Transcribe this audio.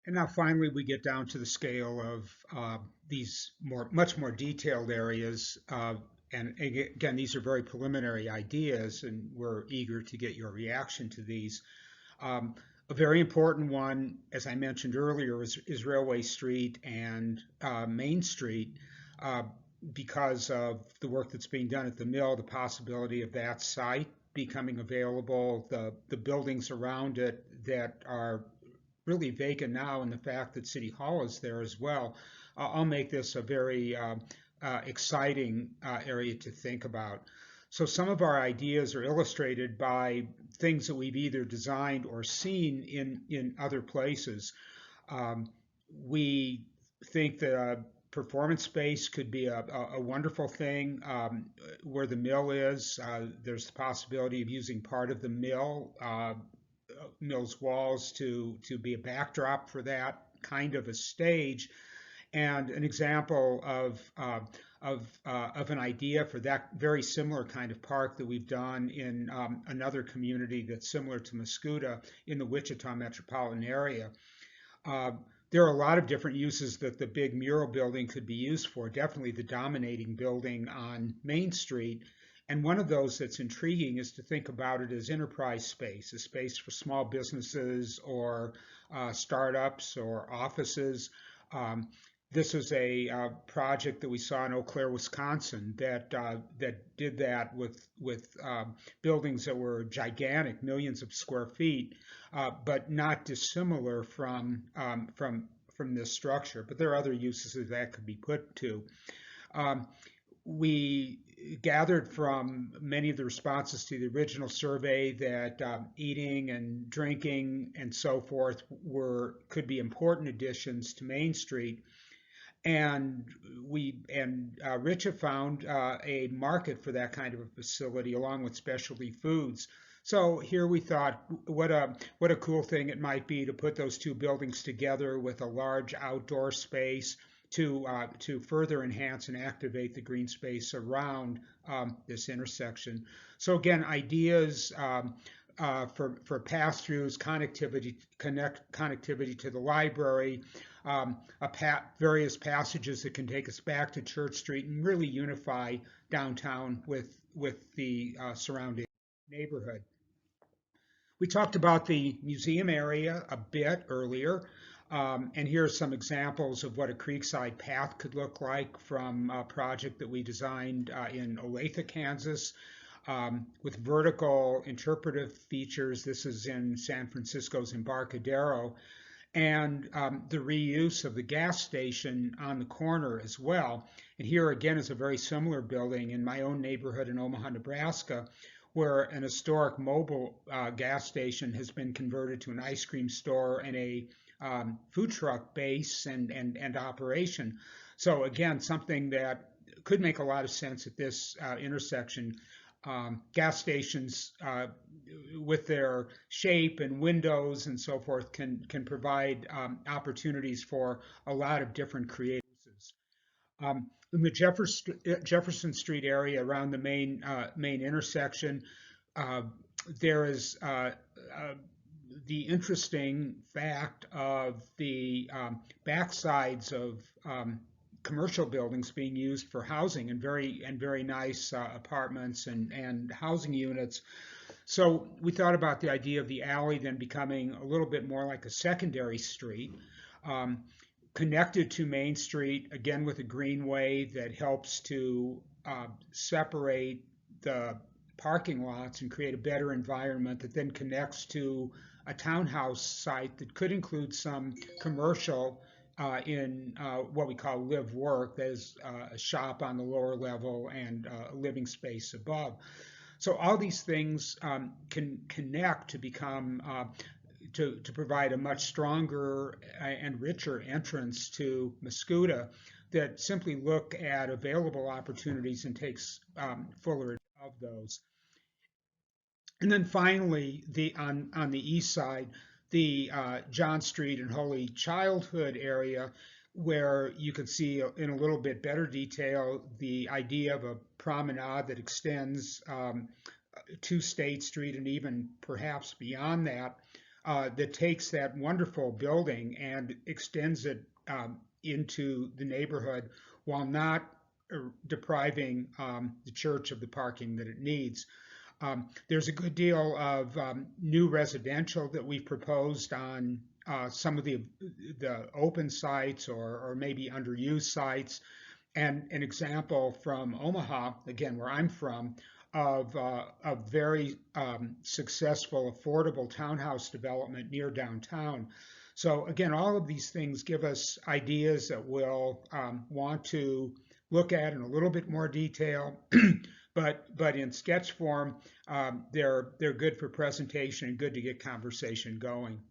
And now finally, we get down to the scale of these much more detailed areas. And again, these are very preliminary ideas, and we're eager to get your reaction to these. Um, a very important one, as I mentioned earlier, is Railway Street and Main Street. Uh, because of the work that's being done at the mill, the possibility of that site becoming available, the buildings around it that are really vacant now, and the fact that City Hall is there as well, I'll make this a very exciting area to think about. So some of our ideas are illustrated by things that we've either designed or seen in other places. Um, we think that a performance space could be a wonderful thing. Where the mill is, there's the possibility of using part of the mill's walls to be a backdrop for that kind of a stage. And an example of an idea for that very similar kind of park that we've done in another community that's similar to Mascoutah in the Wichita metropolitan area. Uh, there are a lot of different uses that the big mural building could be used for, definitely the dominating building on Main Street. And one of those that's intriguing is to think about it as enterprise space, a space for small businesses or startups or offices. Um, this is a project that we saw in Eau Claire, Wisconsin, that did that with buildings that were gigantic, millions of square feet, but not dissimilar from this structure. But there are other uses that that could be put to. Um, we gathered from many of the responses to the original survey that eating and drinking and so forth were could be important additions to Main Street, and Rich have found a market for that kind of a facility along with specialty foods. So here we thought, what a cool thing it might be to put those two buildings together with a large outdoor space to further enhance and activate the green space around this intersection. So again, ideas for pass-throughs, connectivity to the library, various passages that can take us back to Church Street and really unify downtown with the surrounding neighborhood. We talked about the museum area a bit earlier, and here are some examples of what a creekside path could look like from a project that we designed in Olathe, Kansas, with vertical interpretive features. This is in San Francisco's Embarcadero, and the reuse of the gas station on the corner as well. And here again is a very similar building in my own neighborhood in Omaha, Nebraska, where an historic mobile gas station has been converted to an ice cream store and a food truck base and operation. So again, something that could make a lot of sense at this intersection. Gas stations with their shape and windows and so forth can provide opportunities for a lot of different creative uses. In the Jefferson Street area around the main intersection, uh, there is the interesting fact of the backsides of commercial buildings being used for housing and very nice apartments and housing units. So we thought about the idea of the alley then becoming a little bit more like a secondary street, um, connected to Main Street, again with a greenway that helps to separate the parking lots and create a better environment that then connects to a townhouse site that could include some commercial in what we call live work. There's a shop on the lower level and a living space above. So all these things can connect to become to provide a much stronger and richer entrance to Mascoutah that simply look at available opportunities and takes fuller of those. And then finally, on the east side, the John Street and Holy Childhood area, where you can see in a little bit better detail the idea of a promenade that extends to State Street and even perhaps beyond that. that takes that wonderful building and extends it into the neighborhood while not depriving the church of the parking that it needs. There's a good deal of new residential that we've proposed on some of the open sites or maybe underused sites. And an example from Omaha, again, where I'm from, of a very successful, affordable townhouse development near downtown. So again, all of these things give us ideas that we'll want to look at in a little bit more detail. But in sketch form, they're good for presentation and good to get conversation going.